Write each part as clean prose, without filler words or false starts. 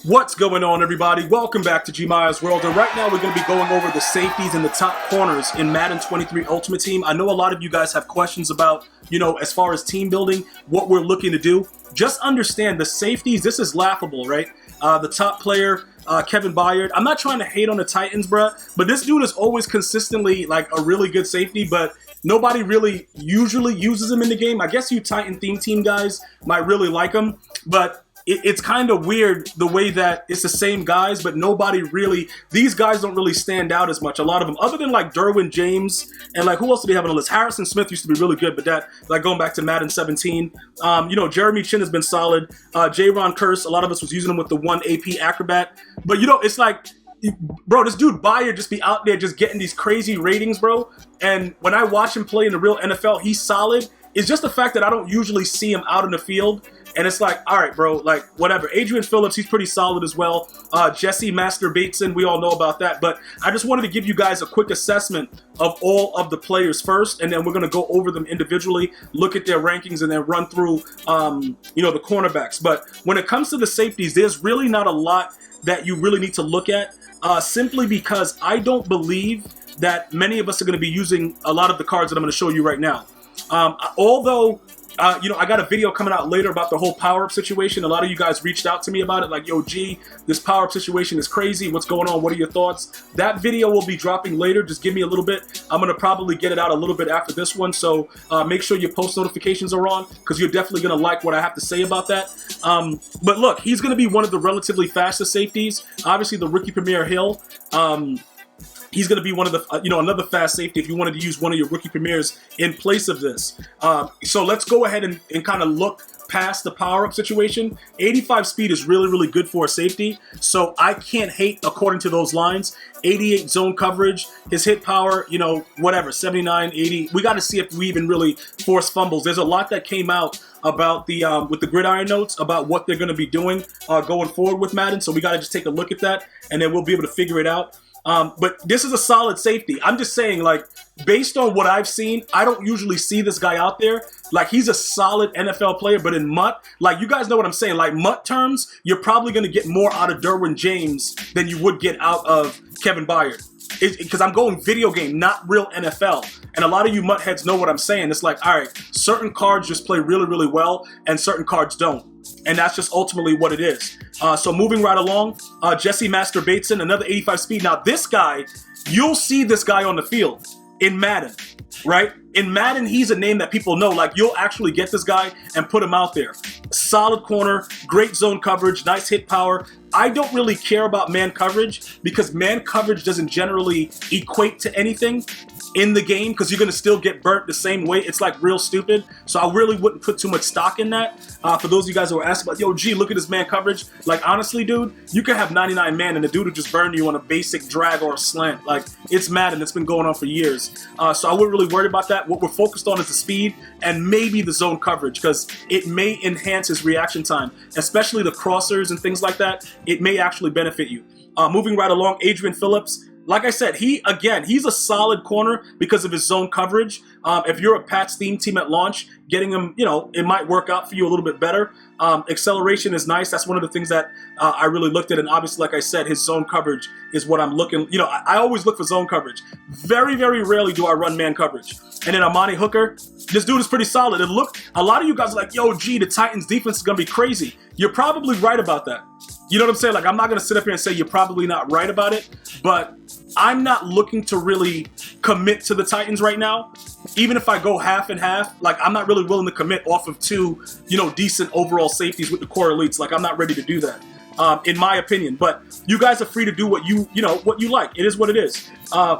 What's going on, everybody? Welcome back to GmiasWorld, and right now we're going to be going over the safeties and the top corners in Madden 23 Ultimate Team. I know a lot of you guys have questions about, as far as team building, what we're looking to do. Just understand the safeties, this is laughable, right? The top player, Kevin Byard. I'm not trying to hate on the Titans, bruh, but this dude is always consistently like a really good safety, but nobody really usually uses him in the game. I guess you Titan theme team guys might really like him, but it's kind of weird the way that it's the same guys, but nobody really, these guys don't really stand out as much, a lot of them, other than like Derwin James, and like who else do they have on the list? Harrison Smith used to be really good, but that, like going back to Madden 17, Jeremy Chin has been solid. J-Ron Curse, a lot of us was using him with the 1 AP Acrobat, but it's like, bro, this dude Byard just be out there just getting these crazy ratings, bro, and when I watch him play in the real NFL, he's solid. It's just the fact that I don't usually see him out in the field. And it's like, all right, bro, like, whatever. Adrian Phillips, he's pretty solid as well. Jesse Master Bateson, we all know about that. But I just wanted to give you guys a quick assessment of all of the players first, and then we're going to go over them individually, look at their rankings, and then run through, the cornerbacks. But when it comes to the safeties, there's really not a lot that you really need to look at, simply because I don't believe that many of us are going to be using a lot of the cards that I'm going to show you right now. Although... I got a video coming out later about the whole power-up situation. A lot of you guys reached out to me about it, like, yo, G, this power-up situation is crazy. What's going on? What are your thoughts? That video will be dropping later. Just give me a little bit. I'm going to probably get it out a little bit after this one, so make sure your post notifications are on, because you're definitely going to like what I have to say about that. But look, he's going to be one of the relatively fastest safeties. Obviously, the rookie Premier Hill. He's going to be one of the, another fast safety if you wanted to use one of your rookie premieres in place of this. So let's go ahead and kind of look past the power-up situation. 85 speed is really, really good for a safety, so I can't hate according to those lines. 88 zone coverage, his hit power, whatever, 79, 80. We got to see if we even really force fumbles. There's a lot that came out about the with the gridiron notes about what they're going to be doing going forward with Madden, so we got to just take a look at that, and then we'll be able to figure it out. But this is a solid safety. I'm just saying, like, based on what I've seen, I don't usually see this guy out there. Like, he's a solid NFL player, but in MUT, like, you guys know what I'm saying. Like, MUT terms, you're probably going to get more out of Derwin James than you would get out of Kevin Byard. Because I'm going video game, not real NFL. And a lot of you MUT heads know what I'm saying. It's like, all right, certain cards just play really, really well, and certain cards don't. And that's just ultimately what it is. So moving right along, Jesse Master Bateson, another 85 speed. Now this guy, you'll see this guy on the field in Madden, right? In Madden, he's a name that people know. Like, you'll actually get this guy and put him out there. Solid corner, great zone coverage, nice hit power. I don't really care about man coverage because man coverage doesn't generally equate to anything in the game because you're going to still get burnt the same way. It's like real stupid. So I really wouldn't put too much stock in that. For those of you guys who are asking about, yo, G, look at this man coverage. Like, honestly, dude, you can have 99 man and the dude will just burn you on a basic drag or a slant. Like, it's Madden. It's been going on for years. So I wouldn't really worry about that. What we're focused on is the speed and maybe the zone coverage because it may enhance his reaction time, especially the crossers and things like that. It may actually benefit you. Moving right along, Adrian Phillips. Like I said, he's a solid corner because of his zone coverage. If you're a Pats theme team at launch, getting him, it might work out for you a little bit better. Acceleration is nice. That's one of the things that I really looked at. And obviously, like I said, his zone coverage is what I'm looking. I always look for zone coverage. Very, very rarely do I run man coverage. And then Amani Hooker, this dude is pretty solid. And look, a lot of you guys are like, yo, G, the Titans defense is going to be crazy. You're probably right about that. You know what I'm saying? Like, I'm not going to sit up here and say you're probably not right about it, but I'm not looking to really commit to the Titans right now. Even if I go half and half, like, I'm not really willing to commit off of two, decent overall safeties with the core elites. Like, I'm not ready to do that, in my opinion. But you guys are free to do what what you like. It is what it is.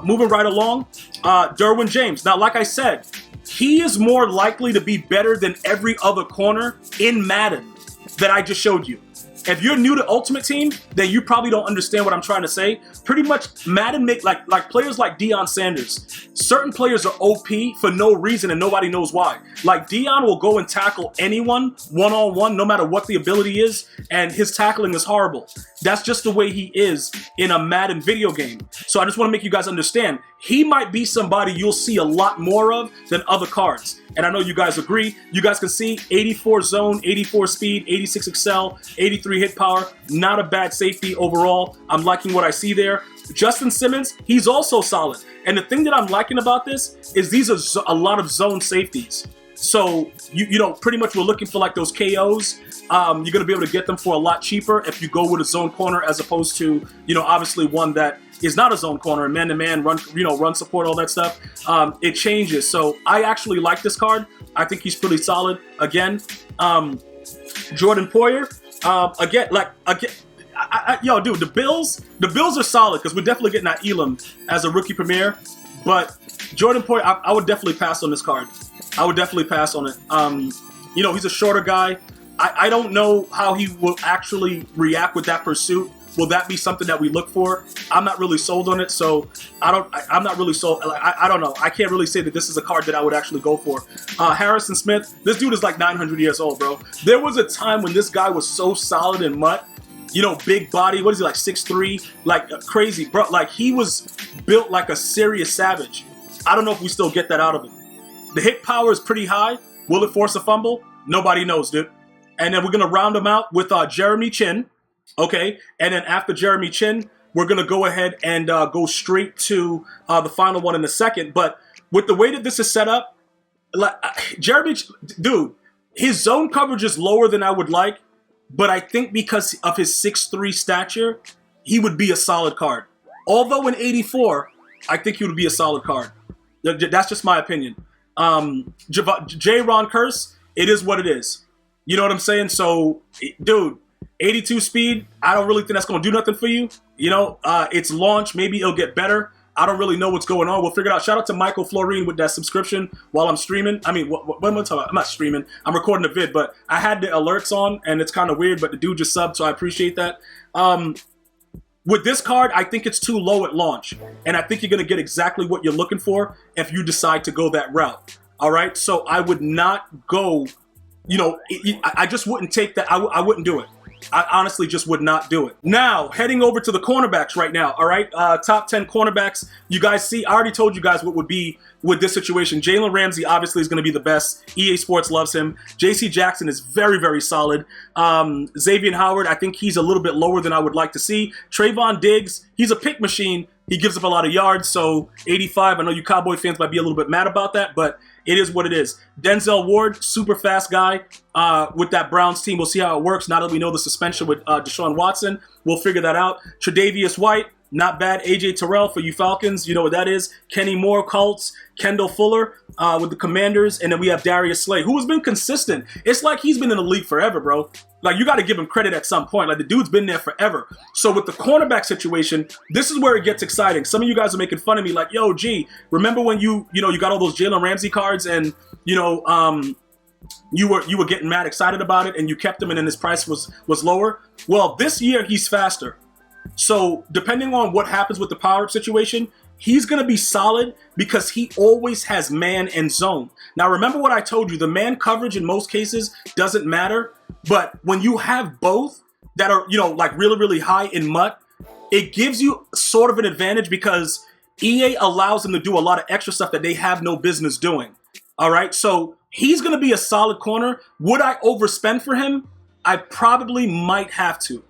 Moving right along, Derwin James. Now, like I said, he is more likely to be better than every other corner in Madden that I just showed you. If you're new to Ultimate Team, then you probably don't understand what I'm trying to say. Pretty much, Madden make like players like Deion Sanders. Certain players are OP for no reason and nobody knows why. Like, Deion will go and tackle anyone one-on-one, no matter what the ability is, and his tackling is horrible. That's just the way he is in a Madden video game. So I just want to make you guys understand, he might be somebody you'll see a lot more of than other cards. And I know you guys agree. You guys can see 84 zone, 84 speed, 86 excel, 83 hit power. Not a bad safety overall. I'm liking what I see there. Justin Simmons, he's also solid. And the thing that I'm liking about this is these are a lot of zone safeties. So, you know, pretty much we're looking for like those KOs. You're going to be able to get them for a lot cheaper if you go with a zone corner as opposed to, you know, obviously one that is not a zone corner, man-to-man, run support, all that stuff. It changes. So I actually like this card. I think he's pretty solid. Again, Jordan Poyer, yo, dude, the Bills are solid because we're definitely getting that Elam as a rookie premier. But Jordan Poyer, I would definitely pass on this card. I would definitely pass on it. You know, he's a shorter guy. I don't know how he will actually react with that pursuit. Will that be something that we look for? I'm not really sold on it, so I'm not really sold. I don't know. I can't really say that this is a card that I would actually go for. Harrison Smith, this dude is like 900 years old, bro. There was a time when this guy was so solid in Mutt. You know, big body. What is he, like 6'3"? Like crazy, bro. Like he was built like a serious savage. I don't know if we still get that out of him. The hit power is pretty high. Will it force a fumble? Nobody knows, dude. And then we're going to round him out with Jeremy Chin. Okay, and then after Jeremy Chin, we're going to go ahead and go straight to the final one in a second. But with the way that this is set up, like Jeremy, dude, his zone coverage is lower than I would like. But I think because of his 6'3" stature, he would be a solid card. Although in 84, I think he would be a solid card. That's just my opinion. J. Ron Curse, it is what it is. You know what I'm saying? So, dude, 82 speed, I don't really think that's going to do nothing for you. You know, it's launch. Maybe it'll get better. I don't really know what's going on. We'll figure it out. Shout out to Michael Florine with that subscription while I'm streaming. I mean, what am I talking about? I'm not streaming. I'm recording a vid, but I had the alerts on, and it's kind of weird, but the dude just subbed, so I appreciate that. With this card, I think it's too low at launch, and I think you're going to get exactly what you're looking for if you decide to go that route. All right? So I would not go, you know, I just wouldn't take that. I wouldn't do it. I honestly just would not do it. Now, heading over to the cornerbacks right now, all right? Top 10 cornerbacks. You guys see, I already told you guys what would be with this situation. Jalen Ramsey obviously is going to be the best. EA Sports loves him. J.C. Jackson is very, very solid. Xavier Howard, I think he's a little bit lower than I would like to see. Trayvon Diggs, he's a pick machine. He gives up a lot of yards, so 85. I know you Cowboy fans might be a little bit mad about that, but it is what it is. Denzel Ward, super fast guy with that Browns team. We'll see how it works. Now that we know the suspension with Deshaun Watson, we'll figure that out. Tre'Davious White, not bad. AJ Terrell for you Falcons, you know what that is. Kenny Moore, Colts. Kendall Fuller with the Commanders. And then we have Darius Slay, who has been consistent. It's like he's been in the league forever, bro. Like, you got to give him credit at some point. Like, the dude's been there forever. So with the cornerback situation, this is where it gets exciting. Some of you guys are making fun of me like, yo, G, remember when you got all those Jalen Ramsey cards and, you were getting mad excited about it and you kept him and then his price was lower? Well, this year he's faster. So depending on what happens with the power-up situation, he's going to be solid because he always has man and zone. Now, remember what I told you. The man coverage in most cases doesn't matter. But when you have both that are, like really, really high in MUT, it gives you sort of an advantage because EA allows them to do a lot of extra stuff that they have no business doing. All right. So he's going to be a solid corner. Would I overspend for him? I probably might have to.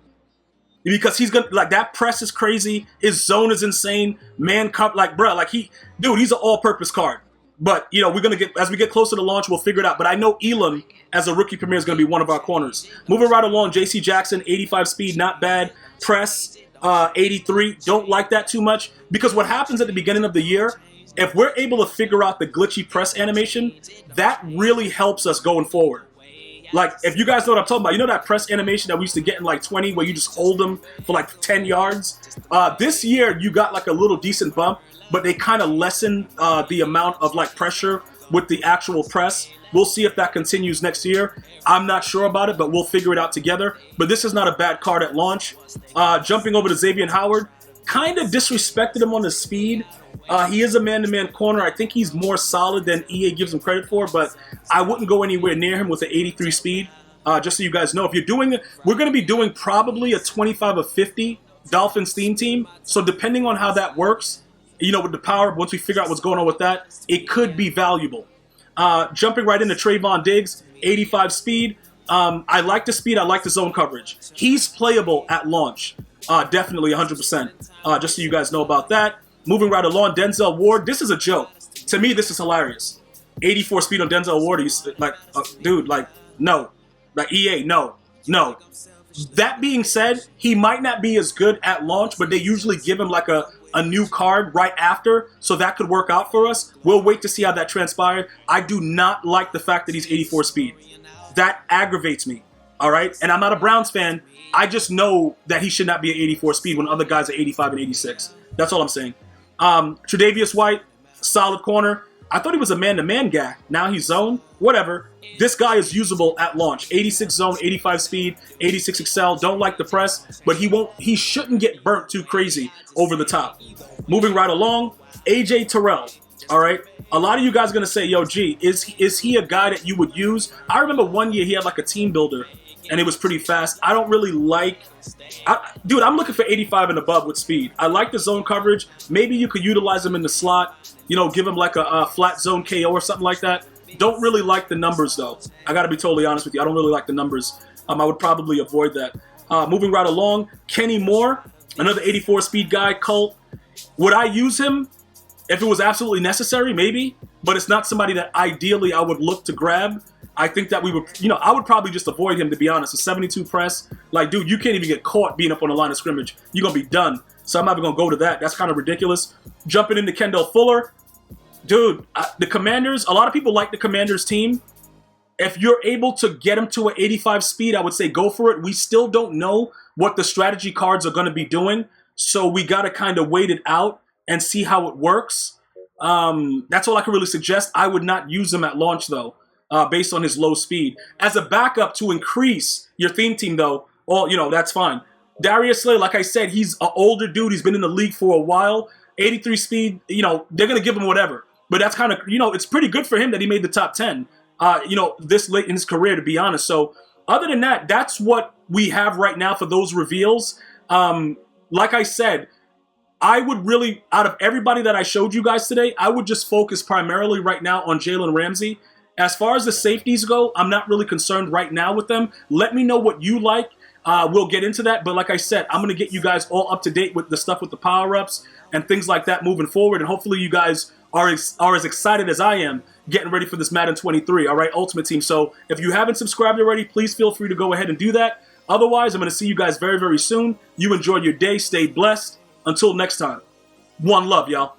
Because he's gonna that press is crazy, his zone is insane, man cup he's an all-purpose card. But we're gonna as we get closer to launch, we'll figure it out. But I know Elam as a rookie premier is gonna be one of our corners. Moving right along, J.C. Jackson, 85 speed, not bad. Press, 83, don't like that too much because what happens at the beginning of the year, if we're able to figure out the glitchy press animation, that really helps us going forward. Like, if you guys know what I'm talking about, that press animation that we used to get in like 20 where you just hold them for like 10 yards? This year, you got like a little decent bump, but they kind of lessen the amount of like pressure with the actual press. We'll see if that continues next year. I'm not sure about it, but we'll figure it out together. But this is not a bad card at launch. Jumping over to Xavier Howard, kind of disrespected him on the speed. He is a man-to-man corner. I think he's more solid than EA gives him credit for, but I wouldn't go anywhere near him with an 83 speed. Just so you guys know, if you're doing it, we're going to be doing probably a 25 of 50 Dolphins theme team. So depending on how that works, you know, with the power, once we figure out what's going on with that, it could be valuable. Jumping right into Trayvon Diggs, 85 speed. I like the speed. I like the zone coverage. He's playable at launch. Definitely 100%. Just so you guys know about that. Moving right along, Denzel Ward. This is a joke. To me, this is hilarious. 84 speed on Denzel Ward. He's like, dude, like, no. Like, EA, no. That being said, he might not be as good at launch, but they usually give him like a new card right after, so that could work out for us. We'll wait to see how that transpires. I do not like the fact that he's 84 speed. That aggravates me, all right? And I'm not a Browns fan. I just know that he should not be at 84 speed when other guys are 85 and 86. That's all I'm saying. Tre'Davious White, solid corner. I thought he was a man-to-man guy. Now he's zone. Whatever. This guy is usable at launch. 86 zone, 85 speed, 86 excel. Don't like the press, but he shouldn't get burnt too crazy over the top. Moving right along, AJ Terrell. All right. A lot of you guys are gonna say, "Yo, G, is he a guy that you would use?" I remember one year he had like a team builder, and it was pretty fast. I don't really like. Dude, I'm looking for 85 and above with speed. I like the zone coverage. Maybe you could utilize him in the slot. You know, give him like a flat zone KO or something like that. Don't really like the numbers, though. I got to be totally honest with you. I don't really like the numbers. I would probably avoid that. Moving right along, Kenny Moore, another 84 speed guy, Colt. Would I use him if it was absolutely necessary? Maybe. But it's not somebody that ideally I would look to grab. I think that we would, you know, I would probably just avoid him, to be honest. A 72 press. Like, dude, you can't even get caught being up on the line of scrimmage. You're going to be done. So I'm not even going to go to that. That's kind of ridiculous. Jumping into Kendall Fuller. Dude, the Commanders, a lot of people like the Commanders team. If you're able to get him to an 85 speed, I would say go for it. We still don't know what the strategy cards are going to be doing. So we got to kind of wait it out and see how it works. That's all I can really suggest. I would not use him at launch, though, based on his low speed. As a backup to increase your theme team, though, well, you know, that's fine. Darius Slay, like I said, he's an older dude. He's been in the league for a while. 83 speed, you know, they're going to give him whatever. But that's kind of, you know, it's pretty good for him that he made the top 10, you know, this late in his career, to be honest. So other than that, that's what we have right now for those reveals. Like I said, I would really, out of everybody that I showed you guys today, I would just focus primarily right now on Jalen Ramsey. As far as the safeties go, I'm not really concerned right now with them. Let me know what you like. We'll get into that. But like I said, I'm going to get you guys all up to date with the stuff with the power-ups and things like that moving forward. And hopefully you guys are as excited as I am getting ready for this Madden 23, all right, Ultimate Team. So if you haven't subscribed already, please feel free to go ahead and do that. Otherwise, I'm going to see you guys very, very soon. You enjoy your day. Stay blessed. Until next time, one love, y'all.